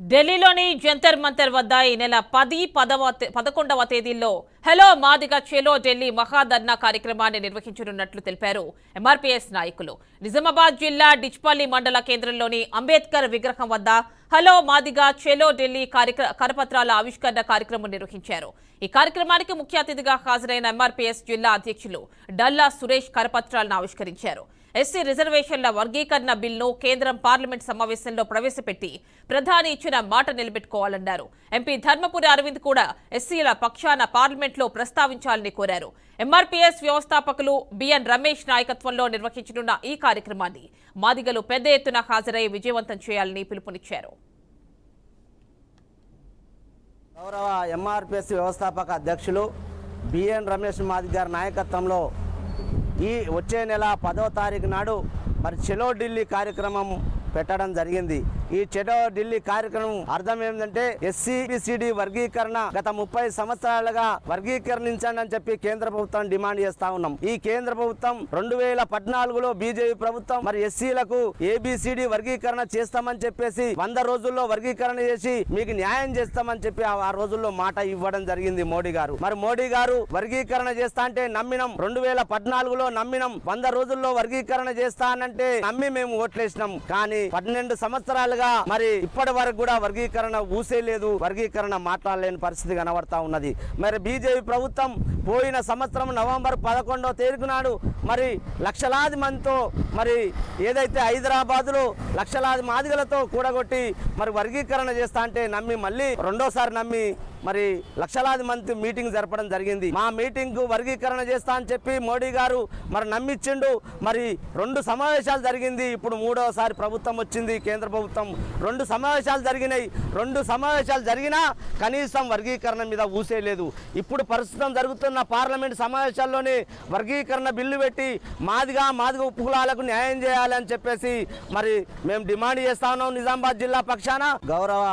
ఢిల్లీలోని జంతర్ మంతర్ వద్ద ఈ నెల 10, 11వ తేదీల్లో హలో మాదిగా చెలో ఢిల్లీ మహాధర్నా కార్యక్రమాన్ని నిర్వహించనున్నట్లు తెలిపారు ఎంఆర్పీఎస్ నాయకులు. నిజామాబాద్ జిల్లా డిచ్పల్లి మండల కేంద్రంలోని అంబేద్కర్ విగ్రహం వద్ద హలో మాదిగా చెలో ఢిల్లీ కరపత్రాల ఆవిష్కరణ కార్యక్రమం నిర్వహించారు. ఈ కార్యక్రమానికి ముఖ్య అతిథిగా హాజరైన ఎంఆర్పీఎస్ జిల్లా అధ్యక్షులు డల్లా సురేష్ కరపత్రాలను ఆవిష్కరించారు. ఎస్సీ రిజర్వేషన్ల వర్గీకరణ బిల్లును కేంద్రం పార్లమెంట్ సమావేశంలో ప్రవేశపెట్టి ప్రధాని ఇచ్చిన మాట నిలబెట్టుకోవాలన్నారు. ఎంపీ ధర్మపురి అరవింద్ కూడా ఎస్సీల పక్షాన పార్లమెంట్లో ప్రస్తావించాలని కోరారు. ఎంఆర్పీఎస్ వ్యవస్థాపకులు బిఎన్ రమేష్ నాయకత్వంలో నిర్వహించనున్న ఈ కార్యక్రమాన్ని మాదిగలు పెద్ద ఎత్తున హాజరై విజయవంతం చేయాలని పిలుపునిచ్చారు. గౌరవ ఎంఆర్పీఎస్ వ్యవస్థాపక అధ్యక్షులు బిఎన్ రమేష్ మాదిగ గారి నాయకత్వంలో ఈ వచ్చే నెల 10వ తారీఖు నాడు మరి చెలో ఢిల్లీ కార్యక్రమం పెట్టడం జరిగింది. ఈ చెలో ఢిల్లీ కార్యక్రమం అర్థం ఏంటంటే ఎస్సీ/బీసీ వర్గీకరణ గత 30 సంవత్సరాలుగా వర్గీకరణించండి అని చెప్పి కేంద్ర ప్రభుత్వం డిమాండ్ చేస్తా ఉన్నాం. ఈ కేంద్ర ప్రభుత్వం 2014లో బీజేపీ ప్రభుత్వం మరి ఎస్సీలకు ఏబిసిడి వర్గీకరణ చేస్తామని చెప్పేసి 100 రోజుల్లో వర్గీకరణ చేసి మీకు న్యాయం చేస్తామని చెప్పి ఆ రోజుల్లో మాట ఇవ్వడం జరిగింది మోడీ గారు. మరి మోడీ గారు వర్గీకరణ చేస్తా అంటే నమ్మినం. 2014లో నమ్మినం. 100 రోజుల్లో వర్గీకరణ చేస్తానంటే నమ్మి మేము ఓట్లేసినాం. కానీ 12 సంవత్సరాలుగా మరి ఇప్పటి వరకు కూడా వర్గీకరణ ఊసే లేదు. వర్గీకరణ మాట్లాడలేని పరిస్థితి కనబడతా ఉన్నది. మరి బీజేపీ ప్రభుత్వం పోయిన సంవత్సరం నవంబర్ 11వ తేదీ నాడు మరి లక్షలాది మందితో మరి ఏదైతే హైదరాబాద్లో లక్షలాది మాదిగలతో కూడగొట్టి మరి వర్గీకరణ చేస్తా అంటే నమ్మి మళ్ళీ రెండోసారి నమ్మి మరి లక్షలాది మంది మీటింగ్ జరపడం జరిగింది. మా మీటింగ్ కు వర్గీకరణ చేస్తా అని చెప్పి మోడీ గారు మరి నమ్మిచ్చిండు. మరి 2 సమావేశాలు జరిగింది. ఇప్పుడు 3వసారి ప్రభుత్వం వచ్చింది, కేంద్ర ప్రభుత్వం. 2 సమావేశాలు జరిగినాయి. 2 సమావేశాలు జరిగినా కనీసం వర్గీకరణ మీద ఊసే లేదు. ఇప్పుడు ప్రస్తుతం జరుగుతున్న పార్లమెంట్ సమావేశాల్లోనే వర్గీకరణ బిల్లు పెట్టి మాదిగా ఉపకులాలకు న్యాయం చేయాలని చెప్పేసి మరి మేము డిమాండ్ చేస్తా ఉన్నాం. నిజామాబాద్ జిల్లా పక్షాన గౌరవ